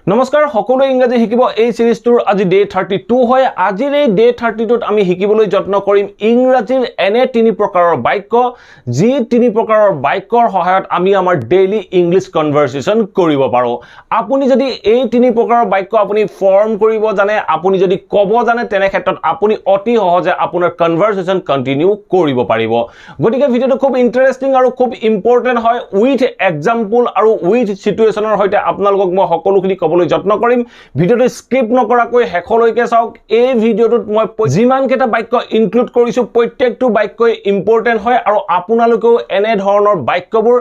নমস্কাৰ সকলো ইংৰাজী শিকিব এই সিৰিজটোৰ আজি ডে 32 হয় আজিৰ এই ডে 32ত আমি শিকিবলৈ যত্ন কৰিম ইংৰাজীৰ এনে তিনি প্ৰকাৰৰ বাক্য যি তিনি প্ৰকাৰৰ বাক্যৰ সহায়ত আমি আমাৰ ডেইলি ইংলিশ কনভাৰসেচন কৰিব পাৰো আপুনি যদি এই তিনি প্ৰকাৰৰ বাক্য আপুনি ফৰ্ম কৰিব জানে আপুনি যদি ক'ব জানে তেনে ক্ষেত্ৰত আপুনি অতি সহজে আপোনাৰ কনভাৰসেচন কন্টিনিউ কৰিব পাৰিব গতিকে ভিডিওটো খুব ইন্টাৰেষ্টিং আৰু খুব ইম্পৰ্টেন্ট হয় উইথ এক্সাম্পল আৰু উইথ সিচুৱেচনৰ সৈতে আপোনালোকক মই সকলোখিনি যত্ন কৰিম ভিডিওটো স্কিপ নকৰাকৈ হেখলৈকে চাওক এই ভিডিওটোত মই যিমান কেটা বাক্য ইনক্লুড কৰিছো প্ৰত্যেকটো বাক্যই ইম্পৰ্টেন্ট হয় আৰু আপোনালোকেও এনে ধৰণৰ বাক্যবোৰ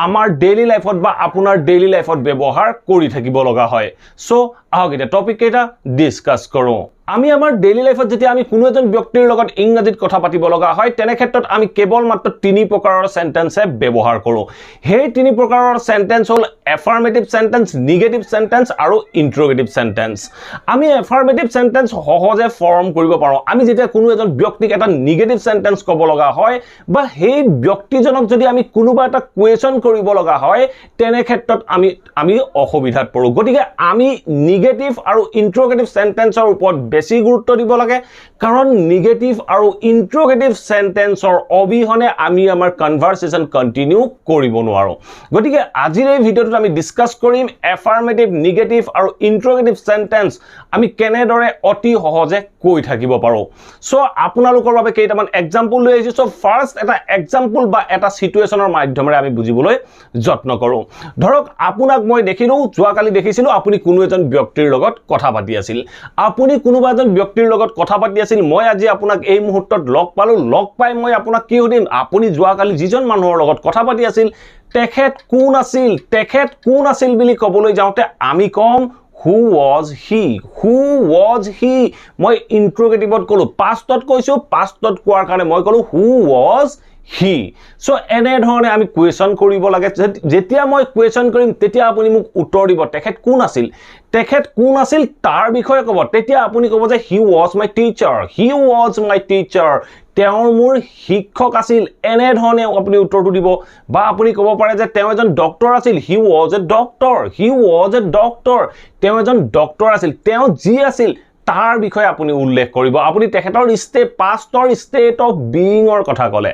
আমাৰ ডেইলি লাইফত বা আপোনাৰ ডেইলি লাইফত ব্যৱহাৰ কৰি থাকিব লগা হয় সো আহক এটা টপিক কেটা ডিসকাস কৰো আমি আমাৰ ডেইলি লাইফত যেতিয়া আমি কোনো এজন ব্যক্তিৰ লগত ইংৰাজীত কথা পাতিব লগা হয় তেনে ক্ষেত্ৰত আমি কেৱল মাত্ৰ তিনি প্ৰকাৰৰ সেন্টেন্সে ব্যৱহাৰ কৰো সেই তিনি প্ৰকাৰৰ সেন্টেন্স হল এফাৰ্মেটিভ সেন্টেন্স নেগেটিভ সেন্টেন্স আৰু ইন্টাৰোগেটিভ সেন্টেন্স আমি এফাৰ্মেটিভ সেন্টেন্স সহজে ফৰ্ম কৰিব পাৰো আমি যেতিয়া কোনো এজন ব্যক্তিক এটা নেগেটিভ সেন্টেন্স ক'ব লগা হয় বা সেই ব্যক্তিজনক যদি আমি কোনোবা এটা কোৱেশ্চন কৰিব লগা হয় তেনে ক্ষেত্ৰত আমি অসুবিধাত পৰো গতিকে আমি নেগেটিভ আৰু ইন্টাৰোগেটিভ সেন্টেন্সৰ ওপৰত বেছি গুৰুত্ব দিব লাগে কাৰণ নেগেটিভ আৰু ইন্টাৰোগেটিভ সেন্টেন্সৰ অবিহনে আমি আমাৰ কনভাৰসেচন কন্টিনিউ কৰিব নোৱাৰো গতিকে আজিৰ এই ভিডিওটোত আমি ডিসকাস কৰিম এফাৰ্মেটিভ নেগেটিভ আৰু ইন্টাৰোগেটিভ সেন্টেন্স আমি কেনেদৰে অতি সহজে কৈ থাকিব পাৰো সো আপোনালোকৰ বাবে কেইটামান এক্সাম্পল লৈ আহিছো সো ফাৰ্স্ট এটা এক্সাম্পল বা এটা সিচুৱেচনৰ মাধ্যমেৰে আমি বুজিবলৈ যত্ন কৰো ধৰক আপোনাক মই দেখিলো যোৱাকালি দেখিছিলো আপুনি কোনো এজন ব্যক্তিৰ লগত কথা পাতি আছিল আপুনি কোনোবা এজন ব্যক্তিৰ লগত কথা পাতি আছিল মই আজি আপোনাক এই মুহূৰ্তত লগ পালো লগ পাই মই আপোনাক কি সুধিম আপুনি যোৱাকালি যিজন মানুহৰ লগত কথা পাতি আছিল তেখেত কোন আছিল বুলি ক'বলৈ যাওঁতে আমি কম who was he মই ইন্টাৰোগেটিভত কলো পাষ্টত কৈছো পাষ্টত কোৱাৰ কাৰণে মই কলো who was he so এনে ধৰণে আমি কোৱেশ্চন কৰিব লাগে যেতিয়া মই কোৱেশ্চন কৰিম তেতিয়া আপুনি মোক উত্তৰ দিব তেখেত কোন আছিল তাৰ বিষয়ে ক'ব তেতিয়া আপুনি ক'ব যে he was my teacher তেওঁৰ মোৰ শিক্ষক আছিল এনে ধৰণে আপুনি উত্তৰটো দিব বা আপুনি ক'ব পাৰে যে তেওঁ এজন ডক্টৰ আছিল he was a doctor তেওঁ এজন ডক্টৰ আছিল তেওঁ যি আছিল তাৰ বিষয়ে আপুনি উল্লেখ কৰিব আপুনি তেখেতৰ পাষ্টৰ ষ্টেট অফ বিইং অৰ কথা ক'লে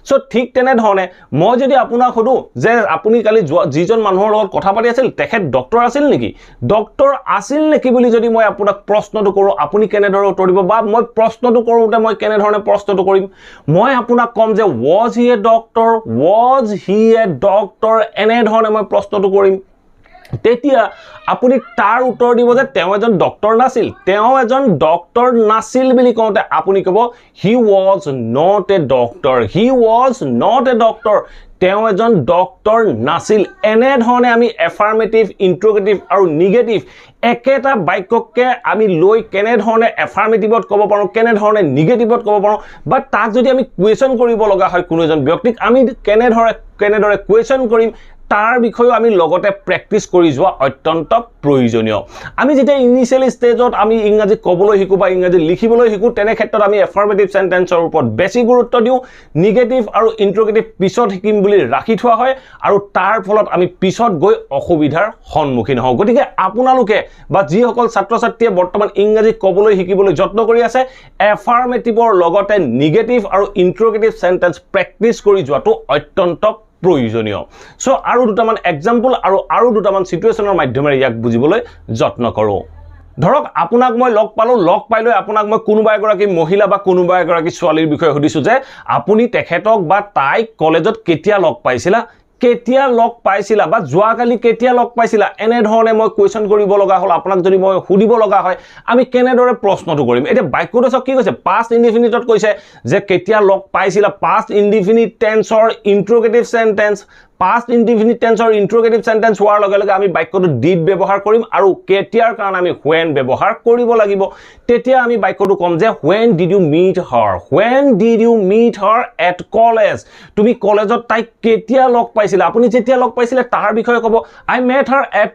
সো ঠিক তেনে ধৰণে মই যদি আপোনাক সুধো যে আপুনি কালি যিজন মানুহৰ লগত কথা পাতি আছিল তেখেত ডক্টৰ আছিল নেকি বুলি যদি মই আপোনাক প্ৰশ্নটো কৰো আপুনি কেনেদৰে উত্তৰ দিব বা মই প্ৰশ্নটো কৰোতে মই কেনেধৰণে প্ৰশ্নটো কৰিম মই আপোনাক কম যে was he a doctor এনে ধৰণে মই প্ৰশ্নটো কৰিম তেতিয়া আপুনি তাৰ উত্তৰ দিব যে তেওঁ এজন ডক্টৰ নাছিল বুলি কওঁতে আপুনি ক'ব he was not a doctor তেওঁ এজন ডক্টৰ নাছিল এনে ধৰণে আমি এফাৰ্মেটিভ ইন্টাৰোগেটিভ আৰু নেগেটিভ একেটা বাক্যকে আমি লৈ কেনে ধৰণে এফাৰ্মেটিভত ক'ব পাৰো কেনে ধৰণে নেগেটিভত ক'ব পাৰো বা তাক যদি আমি কোৱেশ্চন কৰিব লগা হয় কোনো এজন ব্যক্তিক আমি কেনেদৰে কোৱেশ্চন কৰিম তাৰ বিষয়ে আমি লগতে প্ৰেক্টিস কৰি যোৱা অত্যন্ত প্ৰয়োজনীয় আমি যেতিয়া ইনিশিয়াল ষ্টেজত আমি ইংৰাজী ক'বলৈ শিকো বা ইংৰাজী লিখিবলৈ শিকো তেনে ক্ষেত্ৰত আমি এফাৰ্মেটিভ সেন্টেন্সৰ ওপৰত বেছি গুৰুত্ব দিও নেগেটিভ আৰু ইন্টাৰোগেটিভ পিছত শিকিম বুলি ৰাখি থোৱা হয় আৰু তাৰ ফলত আমি পিছত গৈ অসুবিধাৰ সন্মুখীন হওঁ গতিকে আপোনালোকে বা যিসকল ছাত্ৰ-ছাত্ৰীয়ে বৰ্তমান ইংৰাজী ক'বলৈ শিকিবলৈ যত্ন কৰি আছে এফাৰ্মেটিভৰ লগতে নেগেটিভ আৰু ইন্টাৰোগেটিভ সেন্টেন্স প্ৰেক্টিস কৰি যোৱাটো অত্যন্ত প্ৰয়োজনীয় সো আৰু দুটামান এক্সাম্পল আৰু দুটামান সিচুৱেচনৰ মাধ্যমেৰে ইয়াক বুজিবলৈ যত্ন কৰো ধৰক আপোনাক মই লগ পাইলৈ আপোনাক মই কোনোবা এগৰাকী মহিলা বা কোনোবা এগৰাকী ছোৱালীৰ বিষয়ে সুধিছো যে আপুনি তেখেতক বা তাইক কলেজত কেতিয়া লগ পাইছিলা বা যোৱাকালি কেতিয়া লগ পাইছিলা এনে ধৰণে মই কোৱেশ্চন কৰিব লগা হল আপোনাক যদি মই সুধিব লগা হয় আমি কেনেদৰে প্ৰশ্নটো কৰিম এটা বাক্যটো সব কি কৈছে পাষ্ট ইনডিফিনিটত কৈছে যে কেতিয়া লগ পাইছিলা পাষ্ট ইনডিফিনিট টেন্সৰ interrogative sentence past indefinite tense or interrogative sentence হোৱাৰ লগে লগে আমি বাক্যটো did ব্যৱহাৰ কৰিম আৰু কেতিয়াৰ কাৰণে আমি when ব্যৱহাৰ কৰিব লাগিব তেতিয়া আমি বাক্যটো কম যে when did you meet her at college তুমি কলেজত তাই কেতিয়া লগ পাইছিলা আপুনি যেতিয়া লগ পাইছিলে তাৰ বিষয়ে ক'ব I met her at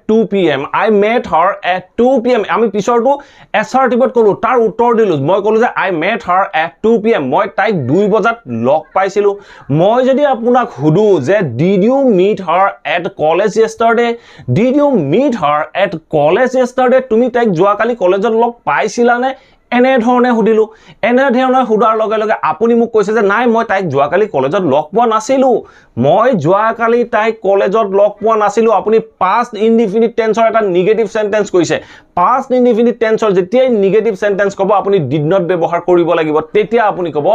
2 pm আমি পিছৰটো assertiveত ক'লো তাৰ উত্তৰ দিলো মই ক'লো যে I met her at 2 pm মই তাইক 2 বজাত লগ পাইছিলো মই যদি আপোনাক হুদু যে did you you meet her at college yesterday? Did you meet her at college yesterday? তুমি তাইক যোৱাকালি কলেজত লগ পাইছিলানে? এনে ধৰণে সুধিলো এনে ধৰণে সুধাৰ লগে লগে আপুনি মোক কৈছে যে নাই মই তাইক যোৱাকালি কলেজত লগ পোৱা নাছিলো মই যোৱাকালি তাইক কলেজত লগ পোৱা নাছিলো আপুনি past indefinite tenseৰ এটা নেগেটিভ সেন্টেন্স কৈছে past indefinite tenseৰ যেতিয়া নেগেটিভ সেন্টেন্স কব আপুনি did not ব্যৱহাৰ কৰিব লাগিব তেতিয়া আপুনি কব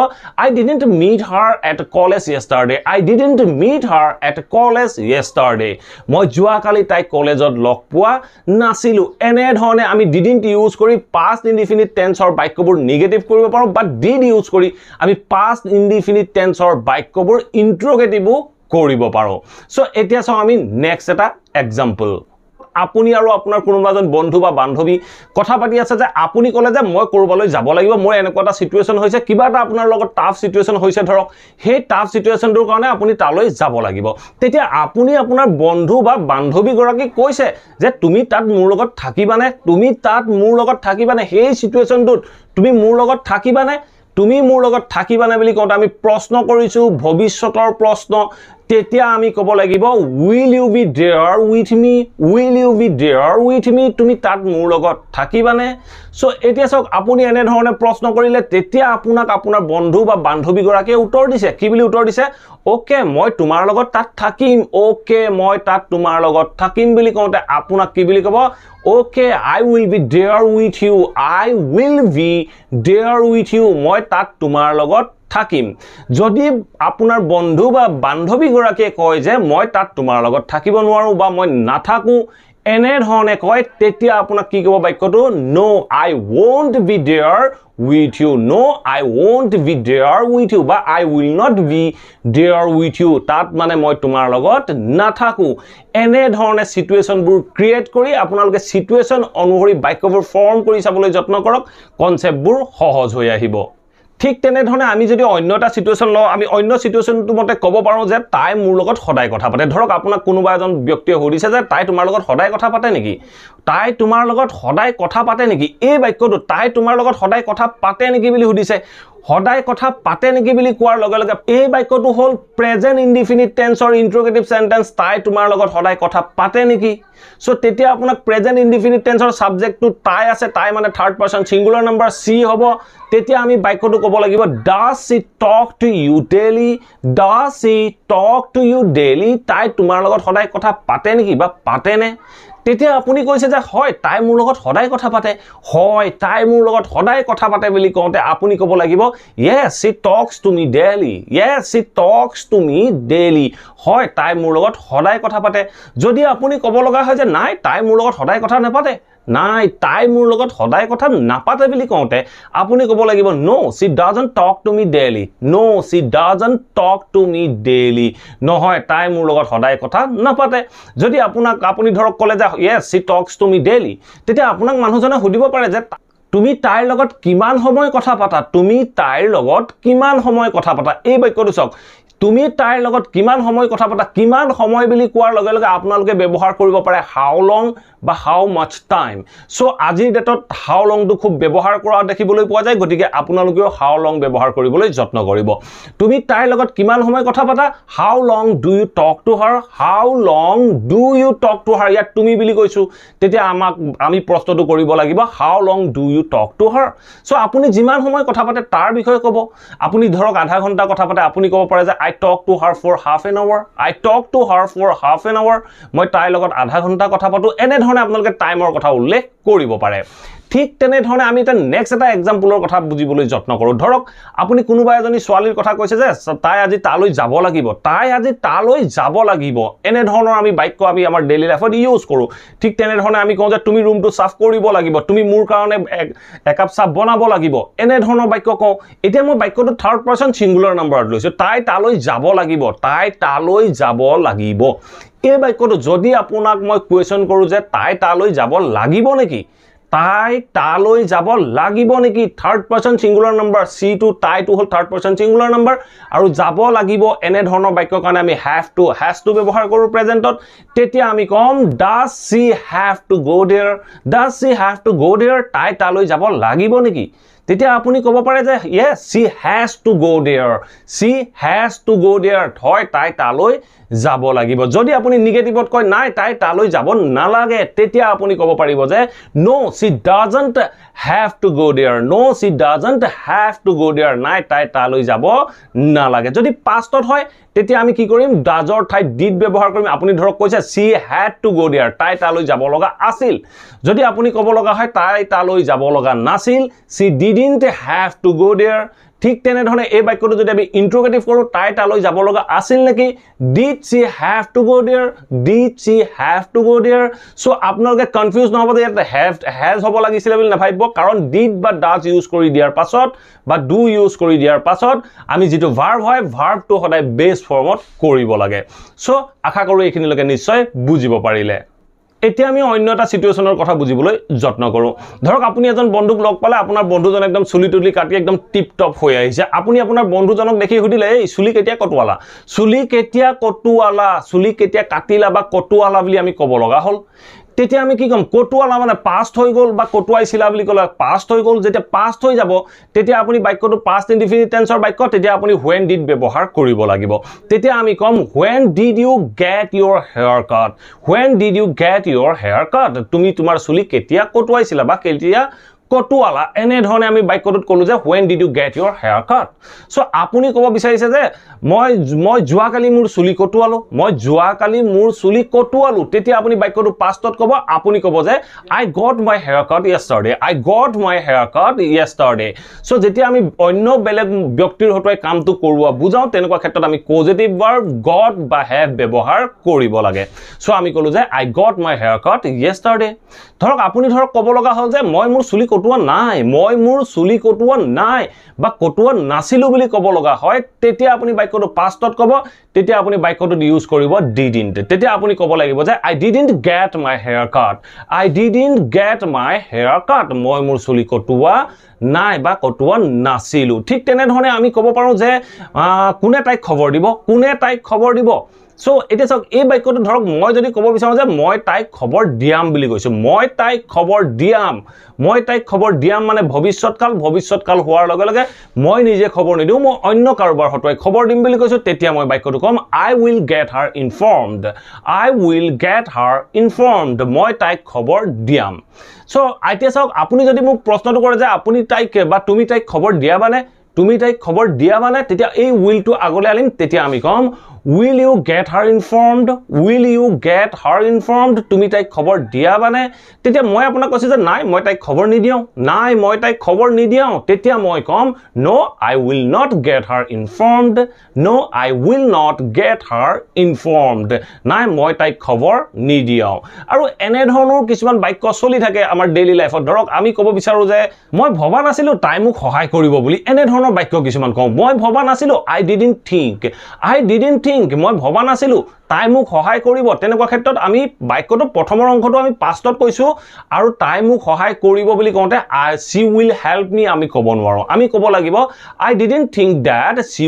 I didn't meet her at college yesterday I didn't meet her at college yesterday মই যোৱাকালি তাইক কলেজত লগ পোৱা নাছিলো এনে ধৰণে আমি didn't ইউজ কৰি past indefinite tenseৰ বাক্যবোৰ নেগেটিভ কৰিব পাৰো বা did ইউজ কৰি আমি past indefinite tenseৰ বাক্যবোৰ ইন্টাৰগেটিভ কৰিব পাৰো সো এতিয়া চাও আমি নেক্সট এটা এক্সাম্পল আপুনি আৰু আপোনাৰ কোনোবাজন বন্ধু বা বান্ধৱী কথা পাতি আছে যে আপুনি কলে যে মই কৰবালৈ যাব লাগিব মোৰ এনেকুৱা এটা সিচুৱেচন হৈছে কিবা এটা আপোনাৰ লগত টাফ সিচুৱেচন হৈছে ধৰক সেই টাফ সিচুৱেচনটোৰ কাৰণে আপুনি তালৈ যাব লাগিব তেতিয়া আপুনি আপোনাৰ বন্ধু বা বান্ধৱী গৰাকী কৈছে যে তুমি তাত মোৰ লগত থাকিবানে তুমি তাত মোৰ লগত থাকিবানে সেই সিচুৱেচনটোত তুমি মোৰ লগত থাকিবানে তুমি মোৰ লগত থাকিবানে বুলি কওঁতে আমি প্ৰশ্ন কৰিছো ভৱিষ্যতৰ প্ৰশ্ন তেতিয়া আমি ক'ব লাগিব will you be there with me will you be there with me তুমি তাত মোৰ লগত থাকিবানে সো এতিয়া চাওক আপুনি এনে ধৰণে প্ৰশ্ন কৰিলে তেতিয়া আপোনাক আপোনাৰ বন্ধু বা বান্ধৱী গৰাকীয়ে উত্তৰ দিছে কি বুলি উত্তৰ দিছে ওকে মই তোমাৰ লগত তাত থাকিম ওকে মই তাত তোমাৰ লগত থাকিম বুলি কওঁতে আপোনাক কি বুলি ক'ব okay I will be there with you I will be there with you মই তাত তোমাৰ লগত থাকিম যদি আপোনাৰ বন্ধু বা বান্ধৱী গৰাকীয়ে কয় যে মই তাত তোমাৰ লগত থাকিব নোৱাৰো বা মই নাথাকো এনে ধৰণে কয় তেতিয়া আপোনাক কি ক'ব বাক্যটো no I won't be there with you no I won't be there with you বা I will not be there with you তাত মানে মই তোমাৰ লগত নাথাকো এনে ধৰণে সিচুৱেচনবোৰ ক্ৰিয়েট কৰি আপোনালোকে সিচুৱেচন অনুসৰি বাক্যবোৰ ফৰ্ম কৰি চাবলৈ যত্ন কৰক কনসেপ্টবোৰ সহজ হৈ আহিব ঠিক তেনে ধৰণে আমি যদি অন্য এটা সিচুৱেচন লওঁ আমি অন্য সিচুৱেচনটো মতে ক'ব পাৰো যে তাই মোৰ লগত সদায় কথা পাতে ধৰক আপোনাক কোনোবা এজন ব্যক্তিয়ে সুধিছে যে তাই তোমাৰ লগত সদায় কথা পাতে নেকি তাই তোমাৰ লগত সদায় কথা পাতে নেকি এই বাক্যটো তাই তোমাৰ লগত সদায় কথা পাতে নেকি বুলি সুধিছে সদায় কথা পাতে নেকি বুলি কোৱাৰ লগে লগে এই বাক্যটো হ'ল প্ৰেজেন্ট ইনডিফিনিট টেন্সৰ ইন্টাৰগেটিভ সেন্টেন্স তাই তোমাৰ লগত সদায় কথা পাতে নেকি সো তেতিয়া আপোনাক প্ৰেজেন্ট ইনডিফিনিট টেন্সৰ সাবজেক্টটো তাই আছে তাই মানে থাৰ্ড পাৰসন সিঙ্গুলাৰ নাম্বাৰ সি হ'ব তেতিয়া আমি বাক্যটো ক'ব লাগিব does she talk to you daily does she talk to you daily তাই তোমাৰ লগত সদায় কথা পাতে নেকি বা পাতেনে তেতিয়া আপুনি কৈছে যে হয় তাই মোৰ লগত সদায় কথা পাতে হয় তাই মোৰ লগত সদায় কথা পাতে বুলি কওঁতে আপুনি ক'ব লাগিব yes she talks to me daily yes she talks to me daily হয় তাই মোৰ লগত সদায় কথা পাতে যদি আপুনি ক'ব লগা হয় যে নাই তাই মোৰ লগত সদায় কথা নাপাতে নাই তাই মোৰ লগত সদায় কথা নাপাতে বুলি কওঁতে আপুনি ক'ব লাগিব no she doesn't talk to me daily no she doesn't talk to me daily নহয় তাই মোৰ লগত সদায় কথা নাপাতে যদি আপুনি ধৰক ক'লে যে yes she talks to me daily তেতিয়া আপোনাক মানুহজনে সুধিব পাৰে যে তুমি তাইৰ লগত কিমান সময় কথা পাতা তুমি তাইৰ লগত কিমান সময় কথা পাতা এই বাক্যটো চাওক তুমি তাইৰ লগত কিমান সময় কথা পাতা কিমান সময় বুলি কোৱাৰ লগে লগে আপোনালোকে ব্যৱহাৰ কৰিব পাৰে how long বা how much time সো আজিৰ ডেটত how long টো খুব ব্যৱহাৰ কৰা দেখিবলৈ পোৱা যায় গতিকে আপোনালোকেও how long ব্যৱহাৰ কৰিবলৈ যত্ন কৰিব তুমি তাইৰ লগত কিমান সময় কথা পাতা how long do you talk to her how long do you talk to her ইয়াত তুমি বুলি কৈছো তেতিয়া আমি প্ৰশ্নটো কৰিব লাগিব how long do you talk to her so আপুনি যিমান সময় কথা পাতে তাৰ বিষয়ে ক'ব আপুনি ধৰক আধা ঘণ্টা কথা পাতে আপুনি ক'ব পাৰে যে I talk to her for half an hour I talk to her for half an hour মই তাইৰ লগত আধা ঘণ্টা কথা পাতো এনে ধৰণে আপোনালোকে টাইমৰ কথা উল্লেখ কৰিব পাৰে ঠিক তেনে ধৰণে আমি এটা নেক্সট এটা এক্সাম্পলৰ কথা বুজিবলৈ যত্ন কৰো ধৰক আপুনি কোনোবা এজনী ছোৱালীৰ কথা কৈছে যে তাই আজি তালৈ যাব লাগিব তাই আজি তালৈ যাব লাগিব এনে ধৰণৰ আমি বাক্য আমি আমাৰ ডেইলি লাইফত ইউজ কৰো ঠিক তেনে ধৰণে আমি কওঁ যে তুমি ৰুমটো সাফ কৰিব লাগিব তুমি মোৰ কাৰণে একাপ চাহ বনাব লাগিব এনে ধৰণৰ বাক্য কওঁ এতিয়া মই বাক্যটো থাৰ্ড পাৰসন সিঙ্গুলাৰ নাম্বাৰত লৈছো তাই তালৈ যাব লাগিব তাই তালৈ যাব লাগিব এই বাক্যটো যদি আপোনাক মই কোৱেশ্চন কৰো যে তাই তালৈ যাব লাগিব নেকি তাই তালৈ যাব লাগিব নেকি থাৰ্ড পাৰসন সিঙ্গুলাৰ নাম্বাৰ সি টু তাই টু হল থাৰ্ড পাৰসন সিঙ্গুলাৰ নাম্বাৰ আৰু যাব লাগিব এনে ধৰণৰ বাক্যৰ কাৰণে আমি হ্যাভ টু ব্যৱহাৰ কৰো প্ৰেজেন্টত তেতিয়া আমি কম does she have to go there does she have to go there তাই তালৈ যাব লাগিব নেকি তেতিয়া আপুনি ক'ব পাৰে যে yes she has to go there she has to go there হয় তাই তালৈ যাব লাগিব যদি আপুনি নিগেটিভত কয় নাই তাই তালৈ যাব নালাগে তেতিয়া আপুনি ক'ব পাৰিব যে no she doesn't have to go there no she doesn't have to go there নাই তাই তালৈ যাব নালাগে যদি পাষ্টত হয় তেতিয়া আমি কি কৰিম ডাজৰ ঠাইত did ব্যৱহাৰ কৰিম আপুনি ধৰক কৈছে she had to go there তাই তালৈ যাব লগা আছিল যদি আপুনি ক'ব লগা হয় তাই তালৈ যাব লগা নাছিল she didn't have to go there ঠিক তেনে ধৰণে এই বাক্যটো যদি আমি ইন্টাৰোগেটিভ কৰো তাই তালৈ যাব লগা আছিল নেকি did she have to go there did she have to go there so আপোনালোকে কনফিউজ নহব যে ইয়াত has হ'ব লাগিছিল বুলি নাভাবিব কাৰণ did বা does ইউজ কৰি দিয়াৰ পাছত বা do ইউজ কৰি দিয়াৰ পাছত আমি যেটো ভাৰ্ব হয় ভাৰ্বটো সদায় বেস ফৰ্মত কৰিব লাগে সো আশা কৰো এইখিনিলৈকে নিশ্চয় বুজিব পাৰিলে এতিয়া আমি অন্য এটা সিচুৱেচনৰ কথা বুজিবলৈ যত্ন কৰো ধৰক আপুনি এজন বন্ধুক লগ পালে আপোনাৰ বন্ধুজন একদম চুলি তুলি কাটি একদম টিপ টপ হৈ আহিছে আপুনি আপোনাৰ বন্ধুজনক দেখি সুধিলে এই চুলি কেতিয়া কটুৱালা চুলি কেতিয়া কাটিলা বা কটুৱালা বুলি আমি ক'ব লগা হল তেতিয়া আমি কি কম কটুৱালা মানে পাস্ট হৈ গল বা কটুৱাইছিলা বুলি ক'লে পাস্ট হৈ গল যেতিয়া পাস্ট হৈ যাব তেতিয়া আপুনি বাক্যটো পাস্ট ইনডিফিনিট টেন্সৰ বাক্য তেতিয়া আপুনি when did ব্যৱহাৰ কৰিব লাগিব তেতিয়া আমি কম when did you get your haircut when did you get your haircut তুমি তোমাৰ চুলি কেতিয়া কটুৱাইছিলা বা কেতিয়া কটুৱালা এনে ধৰণে আমি বাক্যটোত কলো যে when did you get your haircut so আপুনি ক'ব বিচাৰিছে যে মই জুৱাকালি মোৰ চুলি কটুৱালো তেতিয়া আপুনি বাক্যটো পাষ্টত ক'ব আপুনি ক'ব যে I got my haircut yesterday so যেতিয়া আমি অন্য বেলেগ ব্যক্তিৰ হতুৱাই কামটো কৰোৱা বুজাও তেনেকুৱা ক্ষেত্ৰত আমি পজিটিভ ভাৰ্ব got বা have ব্যৱহাৰ কৰিব লাগে সো আমি কলো যে I got my haircut yesterday ধৰক আপুনি ক'ব লগা হল যে মই মোৰ চুলি কটুৱা নাই বা কটুৱা নাছিলো বুলি ক'ব লগা হয় তেতিয়া আপুনি বাক্যটো পাষ্টত ক'ব তেতিয়া আপুনি বাক্যটো ইউজ কৰিব didn't তেতিয়া আপুনি ক'ব লাগিব যে I didn't get my haircut মই মোৰ চুলি কটুৱা নাই বা কটুৱা নাছিলো ঠিক তেনে ধৰণে আমি ক'ব পাৰো যে কোনে তাইক খবৰ দিব সো এটা চাওক এই বাক্যটো ধৰক মই যদি ক'ব বিচাৰো যে মই তাইক খবৰ দিয়াম বুলি কৈছো মই তাইক খবৰ দিয়াম মানে ভৱিষ্যৎকাল হোৱাৰ লগে লগে মই নিজে খবৰ নিদিও মই অন্য কাৰোবাৰ হতুৱাই খবৰ দিম বুলি কৈছো তেতিয়া মই বাক্যটো কম I will get her informed মই তাইক খবৰ দিয়াম সো এতিয়া চাওক আপুনি যদি মোক প্ৰশ্নটো কৰে যে আপুনি তাইক বা তুমি তাইক খবৰ দিয়াবানে তেতিয়া এই will টো আগলৈ আনিম তেতিয়া আমি কম will you get her informed তুমি তাইক খবৰ দিয়াবানে তেতিয়া মই আপোনাক কৈছো যে নাই মই তাইক খবৰ নিদিও তেতিয়া মই কম no I will not get her informed নাই মই তাইক খবৰ নিদিও আৰু এনে ধৰণৰ কিছুমান বাক্য চলি থাকে আমাৰ ডেইলি লাইফত ধৰক আমি ক'ব বিচাৰো যে মই ভবা নাছিলো তাই মোক সহায় কৰিব বুলি এনে ধৰণৰ বাক্য কিছুমান কওঁ মই ভবা নাছিলো I didn't think মই ভবা নাছিলো তাই মোক সহায় কৰিব তেনেকুৱা ক্ষেত্ৰত আমি বাক্যটো প্ৰথমৰ অংশটো আমি পাষ্টত কৈছো আৰু তাই মোক সহায় কৰিব বুলি কওঁতে she will help me আমি ক'ব নোৱাৰো আমি ক'ব লাগিব I didn't think that she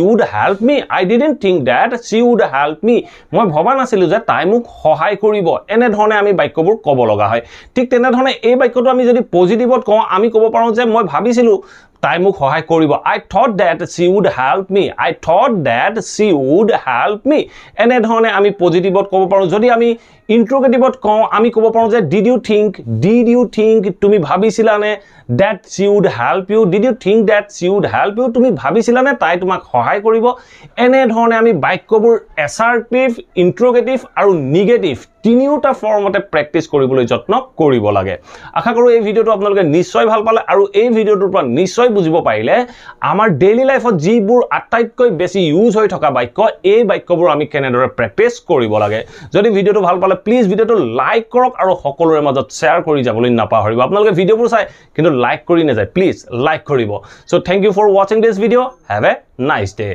would help me মই ভবা নাছিলো যে তাই মোক সহায় কৰিব এনে ধৰণে আমি বাক্যবোৰ ক'ব লগা হয় ঠিক তেনে ধৰণে এই বাক্যটো আমি যদি পজিটিভত কওঁ আমি ক'ব পাৰো যে মই ভাবিছিলো তাই মোক সহায় কৰিব I thought that she would help me এনে ধৰণে আমি পজিটিভত ক'ব পাৰো যদি আমি ইন্টাৰোগেটিভত কওঁ আমি ক'ব পাৰো যে did you think তুমি ভাবিছিলানে that she would help you তুমি ভাবিছিলানে তাই তোমাক সহায় কৰিব এনে ধৰণে আমি বাক্যবোৰ অ্যাসাৰ্টিভ ইন্টাৰোগেটিভ আৰু নিগেটিভ তিনিওটা ফৰ্মতে প্ৰেক্টিস কৰিবলৈ যত্ন কৰিব লাগে আশা কৰো এই ভিডিওটো আপোনালোকে নিশ্চয় ভাল পালে আৰু এই ভিডিওটোৰ পৰা নিশ্চয় বুজিব পাৰিলে আমাৰ ডেইলি লাইফত যিবোৰ আটাইতকৈ বেছি ইউজ হৈ থকা বাক্য এই বাক্যবোৰ আমি কেনেদৰে প্ৰেক্টিস কৰিব লাগে যদি ভিডিওটো ভাল পালে প্লিজ ভিডিওটো লাইক কৰক আৰু সকলোৰে মাজত শেয়াৰ কৰি যাবলৈ নাপাহৰিব আপোনালোকে ভিডিওবোৰ চাই কিন্তু লাইক কৰি নাযায় প্লিজ লাইক কৰিব so thank you for watching this video have a nice day